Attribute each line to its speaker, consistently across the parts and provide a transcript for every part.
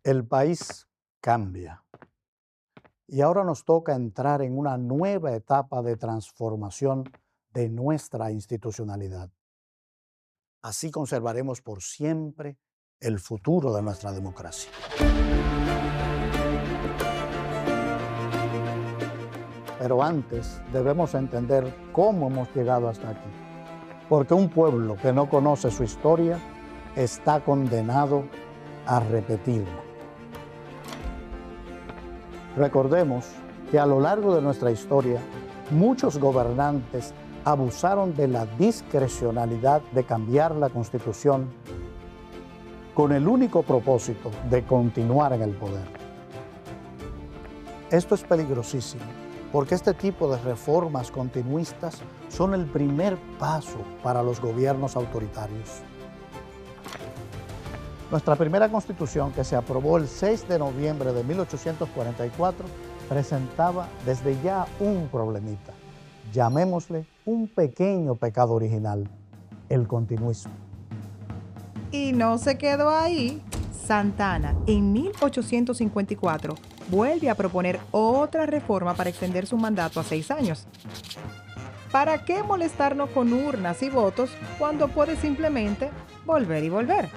Speaker 1: El país cambia y ahora nos toca entrar en una nueva etapa de transformación de nuestra institucionalidad. Así conservaremos por siempre el futuro de nuestra democracia. Pero antes debemos entender cómo hemos llegado hasta aquí, porque un pueblo que no conoce su historia está condenado a repetirla. Recordemos que a lo largo de nuestra historia, muchos gobernantes abusaron de la discrecionalidad de cambiar la Constitución con el único propósito de continuar en el poder. Esto es peligrosísimo, porque este tipo de reformas continuistas son el primer paso para los gobiernos autoritarios. Nuestra primera Constitución, que se aprobó el 6 de noviembre de 1844, presentaba desde ya un problemita. Llamémosle un pequeño pecado original, el continuismo.
Speaker 2: Y no se quedó ahí. Santana, en 1854, vuelve a proponer otra reforma para extender su mandato a 6 años. ¿Para qué molestarnos con urnas y votos cuando puede simplemente volver y volver?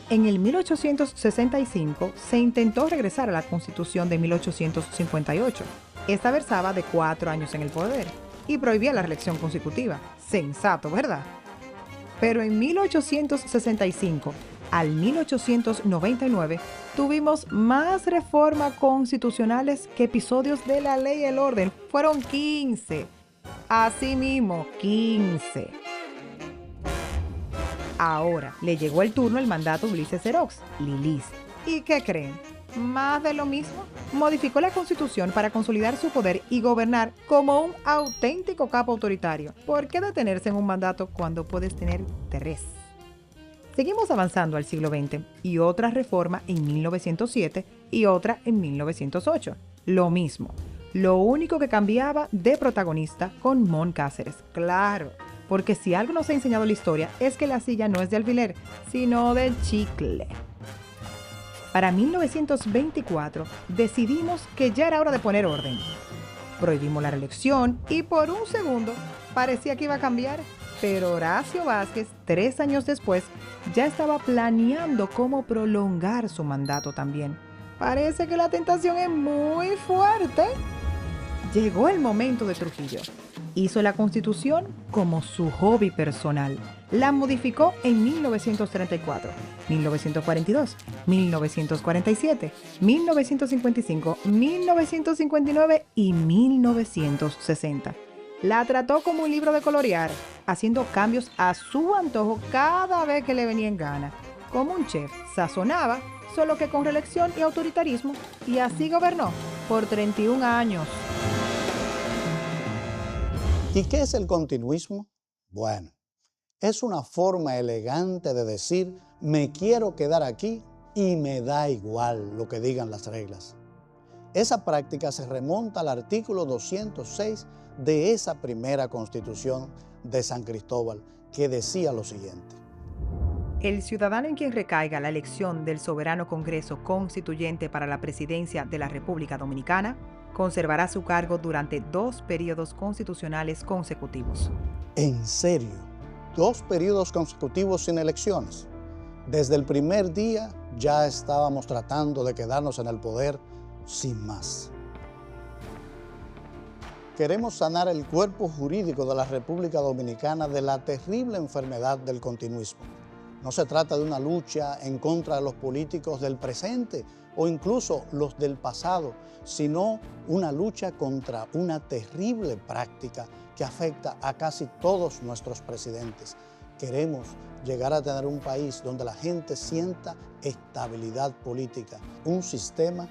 Speaker 2: En el 1865 se intentó regresar a la Constitución de 1858. Esta versaba de 4 años en el poder y prohibía la reelección consecutiva. Sensato, ¿verdad? Pero en 1865 al 1899 tuvimos más reformas constitucionales que episodios de la Ley y el Orden. Fueron 15. Así mismo, 15. Ahora le llegó el turno el mandato de Ulises Xerox, Lilis. ¿Y qué creen? Más de lo mismo. Modificó la Constitución para consolidar su poder y gobernar como un auténtico capo autoritario. ¿Por qué detenerse en un mandato cuando puedes tener 3? Seguimos avanzando al siglo XX y otra reforma en 1907 y otra en 1908. Lo mismo. Lo único que cambiaba de protagonista con Mon Cáceres. Claro, porque si algo nos ha enseñado la historia es que la silla no es de alfiler, sino de chicle. Para 1924 decidimos que ya era hora de poner orden. Prohibimos la reelección y por un segundo parecía que iba a cambiar, pero Horacio Vázquez, 3 años después, ya estaba planeando cómo prolongar su mandato también. Parece que la tentación es muy fuerte. Llegó el momento de Trujillo. Hizo la Constitución como su hobby personal. La modificó en 1934, 1942, 1947, 1955, 1959 y 1960. La trató como un libro de colorear, haciendo cambios a su antojo cada vez que le venía en gana. Como un chef, sazonaba, solo que con reelección y autoritarismo, y así gobernó por 31 años.
Speaker 1: ¿Y qué es el continuismo? Bueno, es una forma elegante de decir me quiero quedar aquí y me da igual lo que digan las reglas. Esa práctica se remonta al artículo 206 de esa primera Constitución de San Cristóbal, que decía lo siguiente:
Speaker 2: El ciudadano en quien recaiga la elección del soberano Congreso Constituyente para la presidencia de la República Dominicana conservará su cargo durante 2 períodos constitucionales consecutivos.
Speaker 1: ¿En serio? ¿2 períodos consecutivos sin elecciones? Desde el primer día ya estábamos tratando de quedarnos en el poder sin más. Queremos sanar el cuerpo jurídico de la República Dominicana de la terrible enfermedad del continuismo. No se trata de una lucha en contra de los políticos del presente o incluso los del pasado, sino una lucha contra una terrible práctica que afecta a casi todos nuestros presidentes. Queremos llegar a tener un país donde la gente sienta estabilidad política, un sistema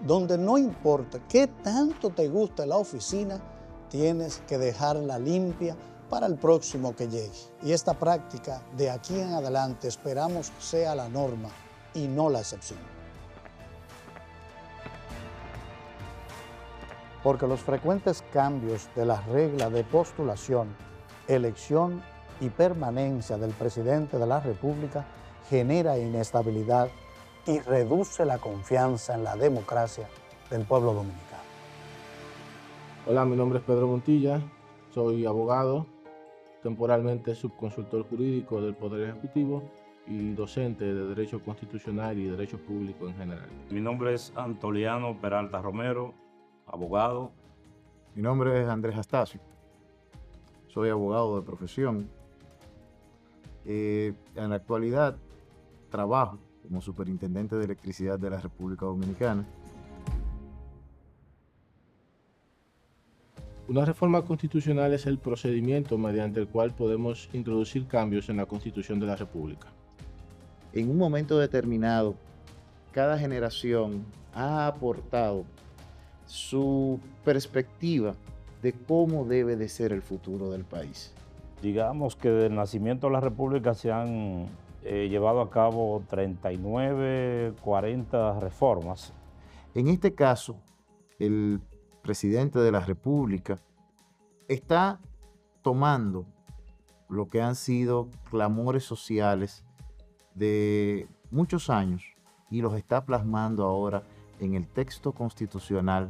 Speaker 1: donde no importa qué tanto te guste la oficina, tienes que dejarla limpia para el próximo que llegue. Y esta práctica de aquí en adelante esperamos sea la norma y no la excepción. Porque los frecuentes cambios de las reglas de postulación, elección y permanencia del presidente de la República genera inestabilidad y reduce la confianza en la democracia del pueblo dominicano.
Speaker 3: Hola, mi nombre es Pedro Montilla, soy abogado, temporalmente subconsultor jurídico del Poder Ejecutivo y docente de Derecho Constitucional y Derecho Público en general.
Speaker 4: Mi nombre es Antoliano Peralta Romero, abogado.
Speaker 5: Mi nombre es Andrés Astacio, soy abogado de profesión. En la actualidad trabajo como superintendente de electricidad de la República Dominicana.
Speaker 3: Una reforma constitucional es el procedimiento mediante el cual podemos introducir cambios en la Constitución de la República.
Speaker 5: En un momento determinado, cada generación ha aportado su perspectiva de cómo debe de ser el futuro del país.
Speaker 4: Digamos que del nacimiento de la República se han llevado a cabo 39, 40 reformas.
Speaker 5: En este caso, el presidente de la República está tomando lo que han sido clamores sociales de muchos años y los está plasmando ahora en el texto constitucional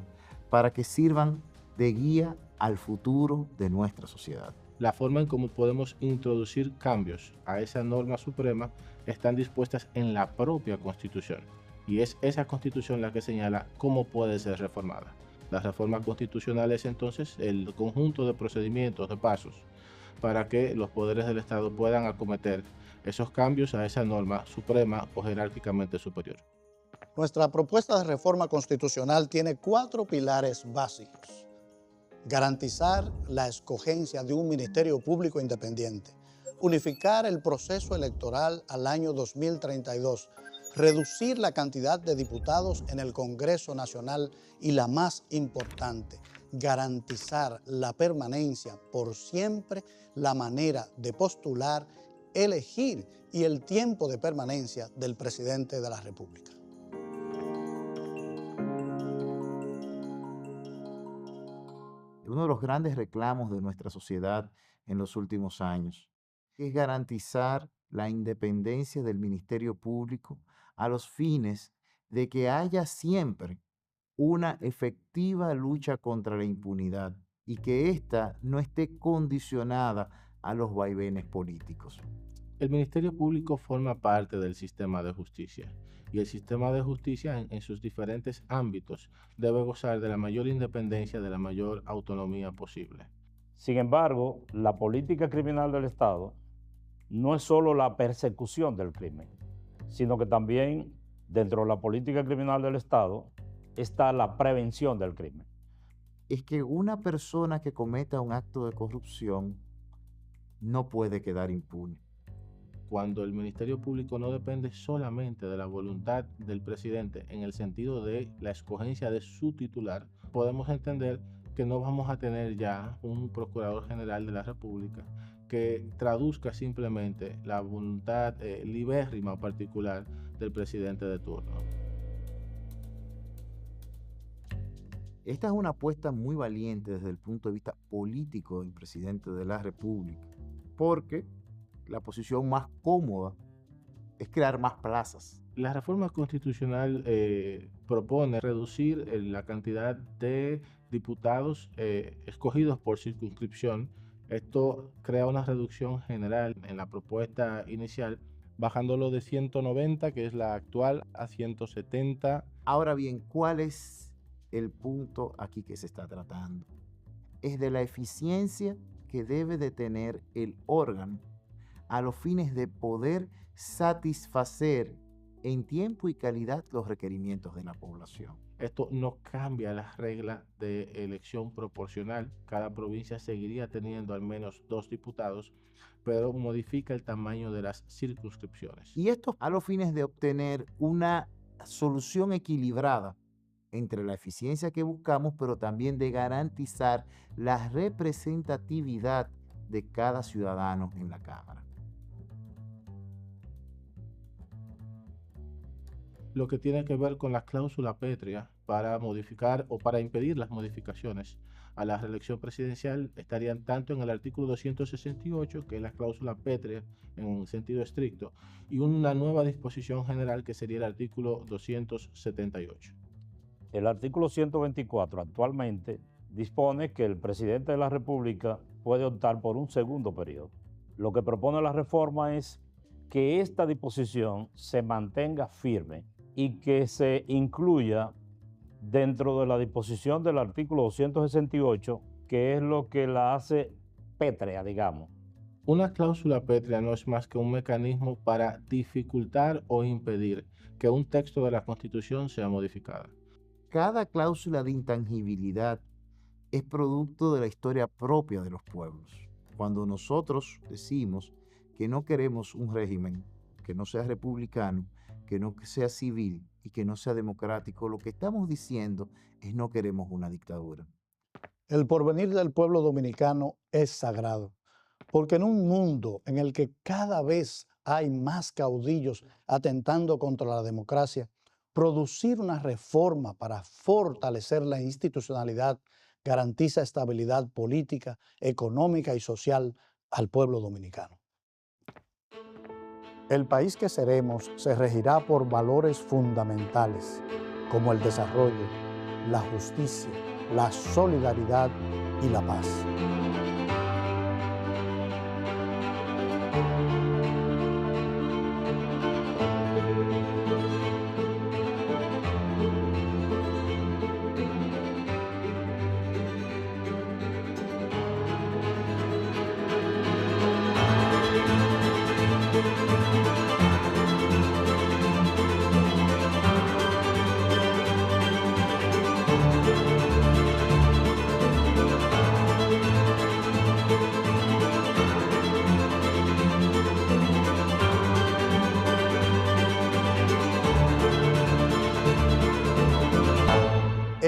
Speaker 5: para que sirvan de guía al futuro de nuestra sociedad.
Speaker 3: La forma en cómo podemos introducir cambios a esa norma suprema están dispuestas en la propia Constitución, y es esa Constitución la que señala cómo puede ser reformada. La reforma constitucional es entonces el conjunto de procedimientos, de pasos, para que los poderes del Estado puedan acometer esos cambios a esa norma suprema o jerárquicamente superior.
Speaker 1: Nuestra propuesta de reforma constitucional tiene 4 pilares básicos. Garantizar la escogencia de un ministerio público independiente, unificar el proceso electoral al año 2032, reducir la cantidad de diputados en el Congreso Nacional y la más importante, garantizar la permanencia por siempre, la manera de postular, elegir y el tiempo de permanencia del presidente de la República.
Speaker 5: Uno de los grandes reclamos de nuestra sociedad en los últimos años es garantizar la independencia del Ministerio Público a los fines de que haya siempre una efectiva lucha contra la impunidad y que ésta no esté condicionada a los vaivenes políticos.
Speaker 3: El Ministerio Público forma parte del sistema de justicia, y el sistema de justicia en sus diferentes ámbitos debe gozar de la mayor independencia, de la mayor autonomía posible.
Speaker 4: Sin embargo, la política criminal del Estado no es solo la persecución del crimen, sino que también dentro de la política criminal del Estado está la prevención del crimen.
Speaker 5: Es que una persona que cometa un acto de corrupción no puede quedar impune.
Speaker 3: Cuando el Ministerio Público no depende solamente de la voluntad del presidente en el sentido de la escogencia de su titular, podemos entender que no vamos a tener ya un Procurador General de la República que traduzca simplemente la voluntad libérrima o particular del presidente de turno.
Speaker 5: Esta es una apuesta muy valiente desde el punto de vista político del presidente de la República, porque la posición más cómoda es crear más plazas.
Speaker 3: La reforma constitucional propone reducir la cantidad de diputados escogidos por circunscripción. Esto crea una reducción general en la propuesta inicial, bajándolo de 190, que es la actual, a 170.
Speaker 5: Ahora bien, ¿cuál es el punto aquí que se está tratando? Es de la eficiencia que debe de tener el órgano a los fines de poder satisfacer en tiempo y calidad los requerimientos de la población.
Speaker 3: Esto no cambia las reglas de elección proporcional. Cada provincia seguiría teniendo al menos 2 diputados, pero modifica el tamaño de las circunscripciones.
Speaker 5: Y esto a los fines de obtener una solución equilibrada entre la eficiencia que buscamos, pero también de garantizar la representatividad de cada ciudadano en la Cámara.
Speaker 3: lo que tiene que ver con la cláusula pétrea para modificar o para impedir las modificaciones a la reelección presidencial estarían tanto en el artículo 268, que es la cláusula pétrea en sentido estricto, y una nueva disposición general que sería el artículo 278.
Speaker 4: El artículo 124 actualmente dispone que el presidente de la República puede optar por un segundo periodo. Lo que propone la reforma es que esta disposición se mantenga firme y que se incluya dentro de la disposición del artículo 268, que es lo que la hace pétrea, digamos.
Speaker 3: Una cláusula pétrea no es más que un mecanismo para dificultar o impedir que un texto de la Constitución sea modificado.
Speaker 5: Cada cláusula de intangibilidad es producto de la historia propia de los pueblos. Cuando nosotros decimos que no queremos un régimen que no sea republicano, que no sea civil y que no sea democrático, lo que estamos diciendo es no queremos una dictadura.
Speaker 1: El porvenir del pueblo dominicano es sagrado, porque en un mundo en el que cada vez hay más caudillos atentando contra la democracia, producir una reforma para fortalecer la institucionalidad garantiza estabilidad política, económica y social al pueblo dominicano. El país que seremos se regirá por valores fundamentales como el desarrollo, la justicia, la solidaridad y la paz.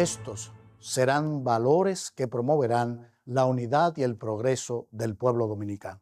Speaker 1: Estos serán valores que promoverán la unidad y el progreso del pueblo dominicano.